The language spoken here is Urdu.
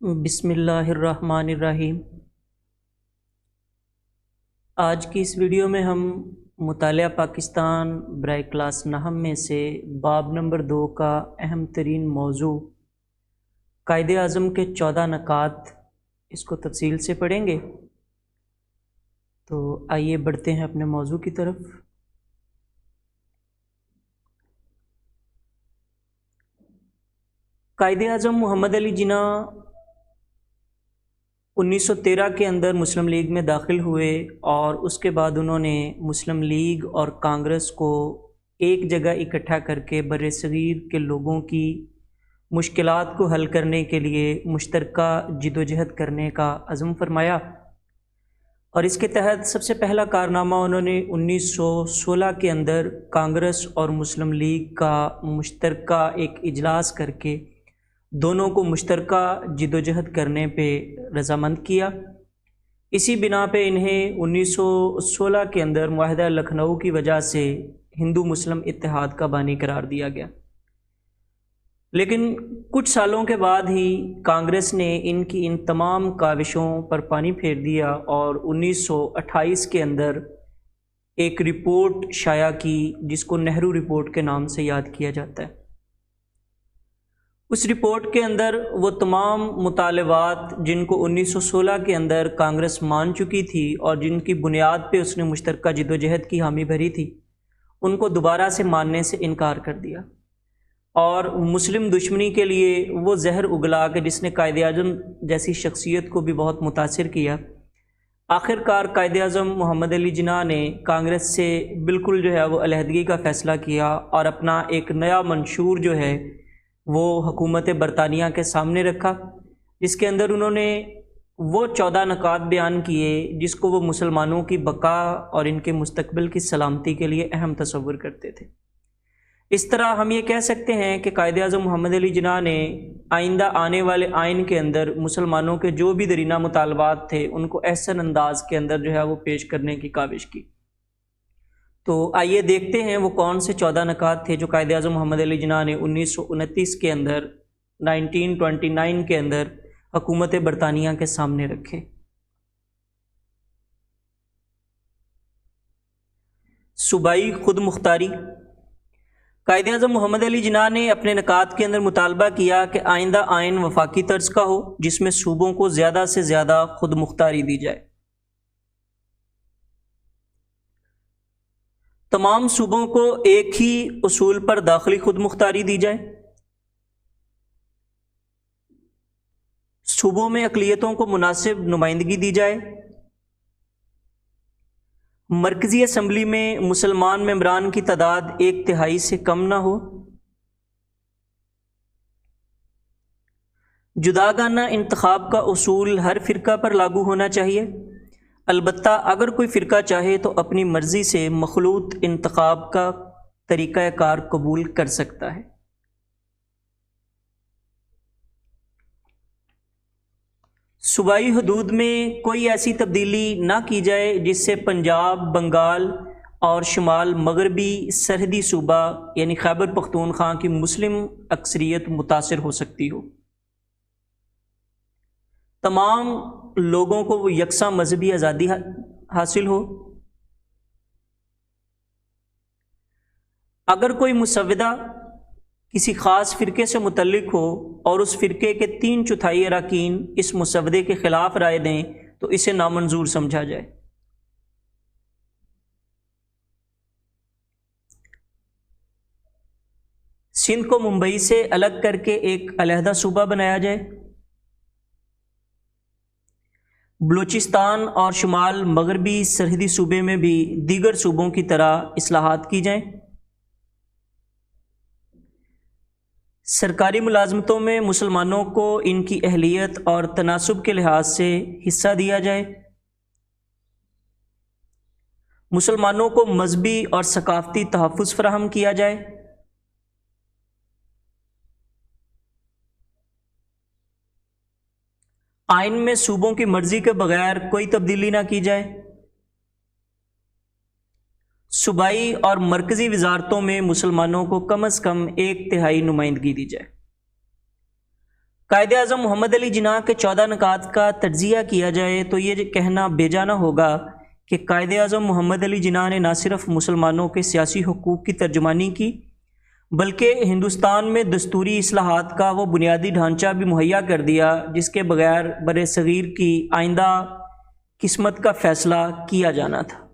بسم اللہ الرحمن الرحیم۔ آج کی اس ویڈیو میں ہم مطالعہ پاکستان برائے کلاس نحو میں سے باب نمبر 2 کا اہم ترین موضوع قائد اعظم کے 14 نکات اس کو تفصیل سے پڑھیں گے۔ تو آئیے بڑھتے ہیں اپنے موضوع کی طرف۔ قائد اعظم محمد علی جناح 1913 کے اندر مسلم لیگ میں داخل ہوئے اور اس کے بعد انہوں نے مسلم لیگ اور کانگریس کو ایک جگہ اکٹھا کر کے بر صغیر کے لوگوں کی مشکلات کو حل کرنے کے لیے مشترکہ جدوجہد کرنے کا عزم فرمایا، اور اس کے تحت سب سے پہلا کارنامہ انہوں نے 1916 کے اندر کانگریس اور مسلم لیگ کا مشترکہ ایک اجلاس کر کے دونوں کو مشترکہ جدوجہد کرنے پہ رضامند کیا۔ اسی بنا پہ انہیں 1916 کے اندر معاہدہ لکھنؤ کی وجہ سے ہندو مسلم اتحاد کا بانی قرار دیا گیا، لیکن کچھ سالوں کے بعد ہی کانگریس نے ان تمام کاوشوں پر پانی پھیر دیا اور 1928 کے اندر ایک رپورٹ شائع کی جس کو نہرو رپورٹ کے نام سے یاد کیا جاتا ہے۔ اس رپورٹ کے اندر وہ تمام مطالبات جن کو 1916 کے اندر کانگریس مان چکی تھی اور جن کی بنیاد پہ اس نے مشترکہ جدوجہد کی حامی بھری تھی، ان کو دوبارہ سے ماننے سے انکار کر دیا، اور مسلم دشمنی کے لیے وہ زہر اگلا کہ جس نے قائد اعظم جیسی شخصیت کو بھی بہت متاثر کیا۔ آخر کار قائد اعظم محمد علی جناح نے کانگریس سے بالکل وہ علیحدگی کا فیصلہ کیا اور اپنا ایک نیا منشور وہ حکومت برطانیہ کے سامنے رکھا، جس کے اندر انہوں نے وہ 14 نکات بیان کیے جس کو وہ مسلمانوں کی بقا اور ان کے مستقبل کی سلامتی کے لیے اہم تصور کرتے تھے۔ اس طرح ہم یہ کہہ سکتے ہیں کہ قائد اعظم محمد علی جناح نے آئندہ آنے والے آئین کے اندر مسلمانوں کے جو بھی درینہ مطالبات تھے ان کو احسن انداز کے اندر وہ پیش کرنے کی کاوش کی۔ تو آئیے دیکھتے ہیں وہ کون سے 14 نکات تھے جو قائد اعظم محمد علی جناح نے 1929 کے اندر 1929 کے اندر حکومت برطانیہ کے سامنے رکھے۔ صوبائی خود مختاری۔ قائد اعظم محمد علی جناح نے اپنے نکات کے اندر مطالبہ کیا کہ آئندہ آئین وفاقی طرز کا ہو جس میں صوبوں کو زیادہ سے زیادہ خود مختاری دی جائے۔ تمام صوبوں کو ایک ہی اصول پر داخلی خود مختاری دی جائے۔ صوبوں میں اقلیتوں کو مناسب نمائندگی دی جائے۔ مرکزی اسمبلی میں مسلمان ممبران کی تعداد 1/3 سے کم نہ ہو۔ جداگانہ انتخاب کا اصول ہر فرقہ پر لاگو ہونا چاہیے، البتہ اگر کوئی فرقہ چاہے تو اپنی مرضی سے مخلوط انتخاب کا طریقہ کار قبول کر سکتا ہے۔ صوبائی حدود میں کوئی ایسی تبدیلی نہ کی جائے جس سے پنجاب، بنگال اور شمال مغربی سرحدی صوبہ یعنی خیبر پختونخوا کی مسلم اکثریت متاثر ہو سکتی ہو۔ تمام لوگوں کو وہ یکساں مذہبی آزادی حاصل ہو۔ اگر کوئی مسودہ کسی خاص فرقے سے متعلق ہو اور اس فرقے کے 3/4 اراکین اس مسودے کے خلاف رائے دیں تو اسے نامنظور سمجھا جائے۔ سندھ کو ممبئی سے الگ کر کے ایک علیحدہ صوبہ بنایا جائے۔ بلوچستان اور شمال مغربی سرحدی صوبے میں بھی دیگر صوبوں کی طرح اصلاحات کی جائیں۔ سرکاری ملازمتوں میں مسلمانوں کو ان کی اہلیت اور تناسب کے لحاظ سے حصہ دیا جائے۔ مسلمانوں کو مذہبی اور ثقافتی تحفظ فراہم کیا جائے۔ آئین میں صوبوں کی مرضی کے بغیر کوئی تبدیلی نہ کی جائے۔ صوبائی اور مرکزی وزارتوں میں مسلمانوں کو کم از کم 1/3 نمائندگی دی جائے۔ قائد اعظم محمد علی جناح کے 14 نکات کا تجزیہ کیا جائے تو یہ کہنا بے جا نہ ہوگا کہ قائد اعظم محمد علی جناح نے نہ صرف مسلمانوں کے سیاسی حقوق کی ترجمانی کی بلکہ ہندوستان میں دستوری اصلاحات کا وہ بنیادی ڈھانچہ بھی مہیا کر دیا جس کے بغیر بر صغیر کی آئندہ قسمت کا فیصلہ کیا جانا تھا۔